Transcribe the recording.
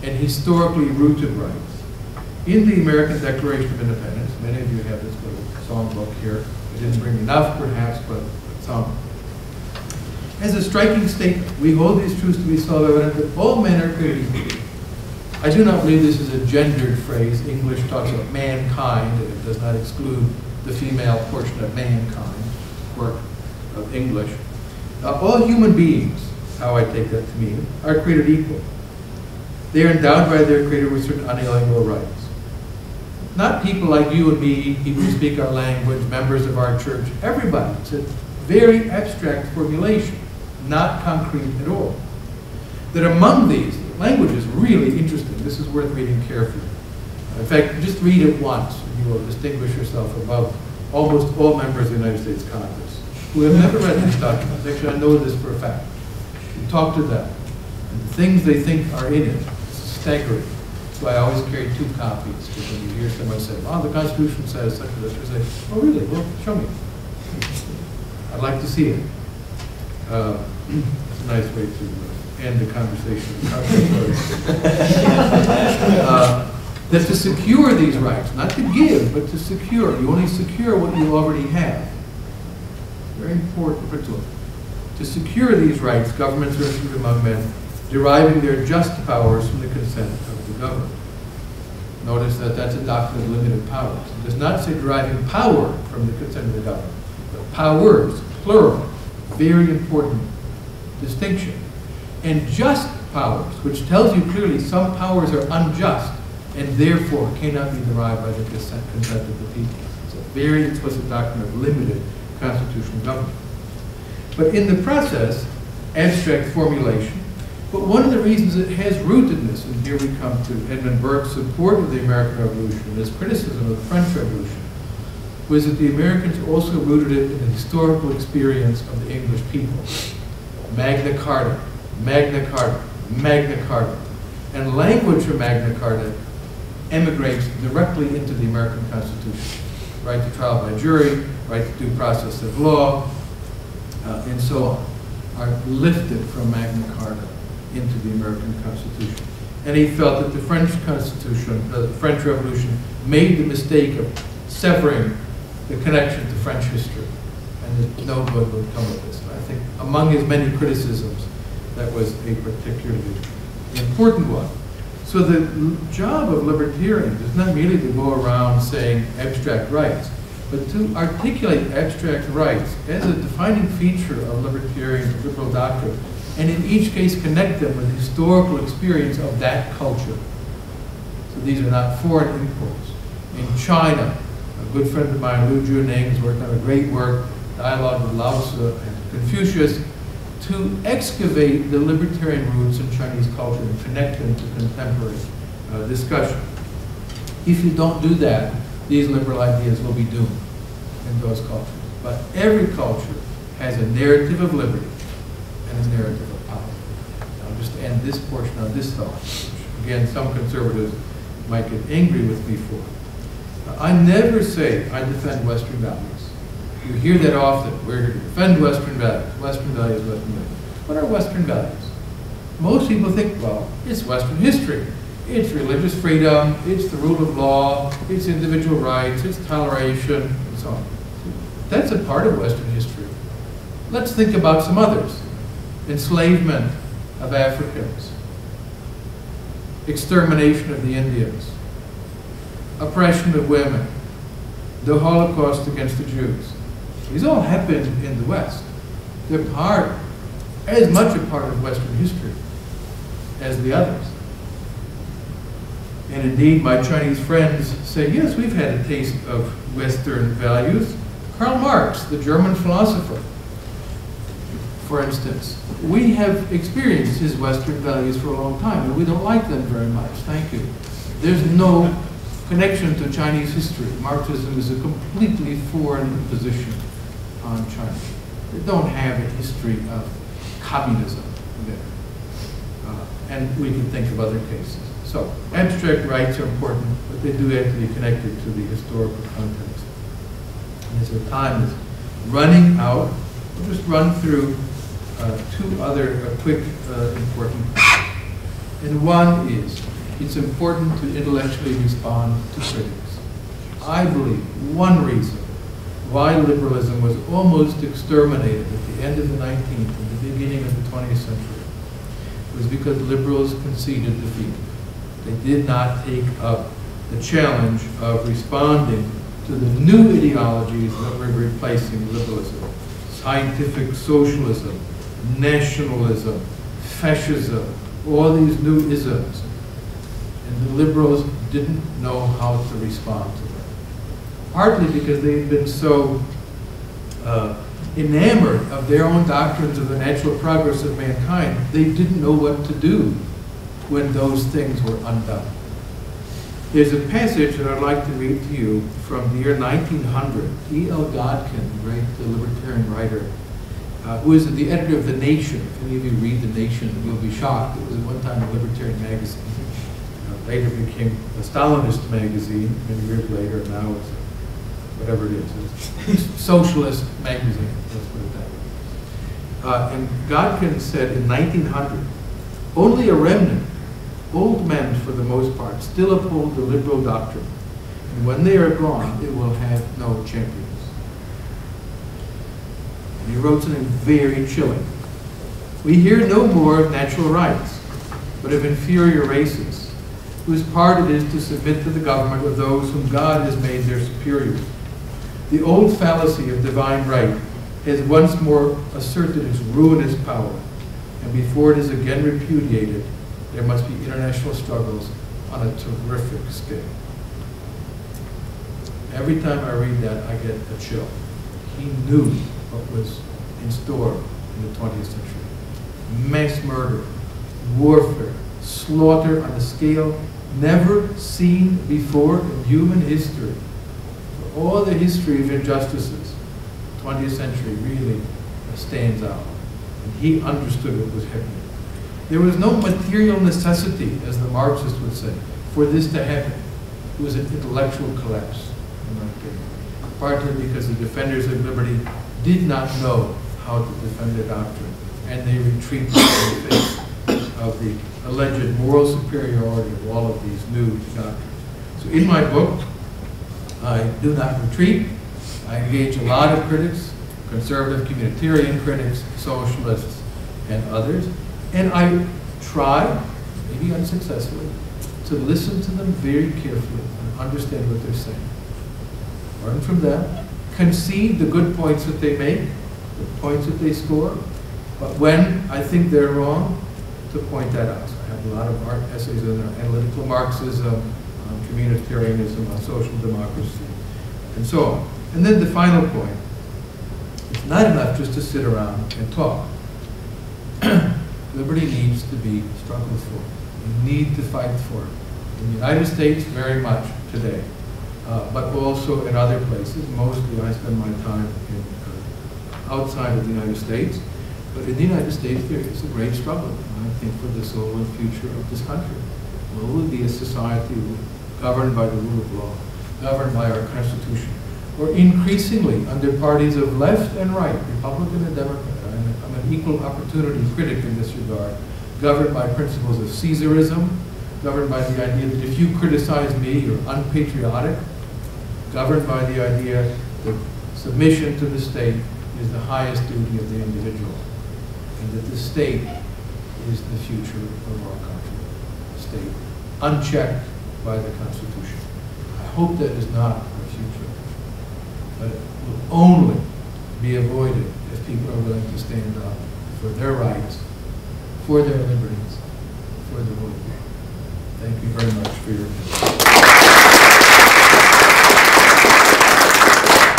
and historically rooted rights. In the American Declaration of Independence, many of you have this little songbook here. I didn't bring enough, perhaps, but some. As a striking statement, we hold these truths to be self-evident that all men are created equal. I do not believe this is a gendered phrase. English talks about mankind, and it does not exclude the female portion of mankind, work of English. All human beings, how I take that to mean, are created equal. They are endowed by their Creator with certain unalienable rights. Not people like you and me, people who speak our language, members of our church, everybody. It's a very abstract formulation, not concrete at all. That among these, language is really interesting. This is worth reading carefully. In fact, just read it once, and you will distinguish yourself above almost all members of the United States Congress who have never read these documents. Actually, I know this for a fact. You talk to them, and the things they think are in it, it's staggering. That's why I always carry 2 copies, because when you hear someone say, oh, the Constitution says such and such, you say, oh, really? Well, show me. I'd like to see it. It's a nice way to end the conversation. That to secure these rights, not to give, but to secure. You only secure what you already have. Very important principle. To secure these rights, governments are issued among men, deriving their just powers from the consent of the governed. Notice that that's a doctrine of limited powers. It does not say deriving power from the consent of the governed, but powers, plural, very important distinction. And just powers, which tells you clearly some powers are unjust and therefore cannot be derived by the consent of the people. It's a very explicit doctrine of limited constitutional government. But in the process, abstract formulation, but one of the reasons it has rootedness, and here we come to Edmund Burke's support of the American Revolution and his criticism of the French Revolution, was that the Americans also rooted it in the historical experience of the English people. Magna Carta, Magna Carta, Magna Carta. And language from Magna Carta emigrates directly into the American Constitution. Right to trial by jury, right to due process of law, and so on, are lifted from Magna Carta into the American Constitution. And he felt that the French Constitution, the French Revolution, made the mistake of severing the connection to French history, and that no good would come of this. I think among his many criticisms, that was a particularly important one. So the job of libertarians is not merely to go around saying abstract rights, but to articulate abstract rights as a defining feature of libertarian liberal doctrine, and in each case connect them with the historical experience of that culture. So these are not foreign imports. In China, a good friend of mine, Liu Juning, has worked on a great work, Dialogue with Lao Tzu and Confucius, to excavate the libertarian roots in Chinese culture and connect them to contemporary discussion. If you don't do that, these liberal ideas will be doomed in those cultures. But every culture has a narrative of liberty and a narrative of power. I'll just end this portion on this thought, which again, some conservatives might get angry with me for. I never say I defend Western values. You hear that often. We're here to defend Western values. Western values, Western values. What are Western values? Most people think, well, it's Western history. It's religious freedom, it's the rule of law, it's individual rights, it's toleration, and so on. That's a part of Western history. Let's think about some others. Enslavement of Africans, extermination of the Indians, oppression of women, the Holocaust against the Jews. These all happened in the West. They're as much a part of Western history as the others. And indeed, my Chinese friends say, yes, we've had a taste of Western values. Karl Marx, the German philosopher, for instance, we have experienced his Western values for a long time, and we don't like them very much. Thank you. There's no connection to Chinese history. Marxism is a completely foreign position on China. They don't have a history of communism there. And we can think of other cases. So abstract rights are important, but they do have to be connected to the historical context. And as our time is running out, we'll just run through two other quick important points. And one is, it's important to intellectually respond to critics. I believe one reason why liberalism was almost exterminated at the end of the 19th and the beginning of the 20th century was because liberals conceded defeat. They did not take up the challenge of responding to the new ideologies that were replacing liberalism. Scientific socialism, nationalism, fascism, all these new isms. And the liberals didn't know how to respond to them. Partly because they had been so enamored of their own doctrines of the natural progress of mankind, they didn't know what to do when those things were undone. There's a passage that I'd like to read to you from the year 1900. E.L. Godkin, the great libertarian writer, who is the editor of The Nation. If any of you read The Nation, you'll be shocked. It was at one time a libertarian magazine. Later became a Stalinist magazine many years later, and now it's whatever it is. It's a socialist magazine, let's put it that way. And Godkin said in 1900, only a remnant, old men for the most part, still uphold the liberal doctrine. And when they are gone, it will have no champions. And he wrote something very chilling. We hear no more of natural rights, but of inferior races, whose part it is to submit to the government of those whom God has made their superiors. The old fallacy of divine right has once more asserted its ruinous power, and before it is again repudiated, there must be international struggles on a terrific scale. Every time I read that, I get a chill. He knew what was in store in the 20th century. Mass murder, warfare, slaughter on a scale never seen before in human history. For all the history of injustices, the 20th century really stands out. And he understood what was happening. There was no material necessity, as the Marxists would say, for this to happen. It was an intellectual collapse, in my opinion. Partly because the defenders of liberty did not know how to defend their doctrine, and they retreated in the face of the alleged moral superiority of all of these new doctrines. So in my book, I do not retreat. I engage a lot of critics, conservative communitarian critics, socialists, and others. And I try, maybe unsuccessfully, to listen to them very carefully and understand what they're saying. Learn from them, concede the good points that they make, the points that they score, but when I think they're wrong, to point that out. So I have a lot of art essays on analytical Marxism, on communitarianism, on social democracy, and so on. And then the final point, it's not enough just to sit around and talk. Liberty needs to be struggled for. We need to fight for it. In the United States, very much today, but also in other places. Mostly I spend my time outside of the United States. But in the United States, there is a great struggle, I think, for the soul and future of this country. Will we be a society governed by the rule of law, governed by our Constitution, or increasingly under parties of left and right, Republican and Democrat? I'm an equal opportunity critic in this regard, governed by principles of Caesarism, governed by the idea that if you criticize me, you're unpatriotic, governed by the idea that submission to the state is the highest duty of the individual, and that the state is the future of our country. The state, unchecked by the Constitution. I hope that is not our future, but it will only be avoided if people are willing to stand up for their rights, for their liberties, for the rule of law. Thank you very much for your attention.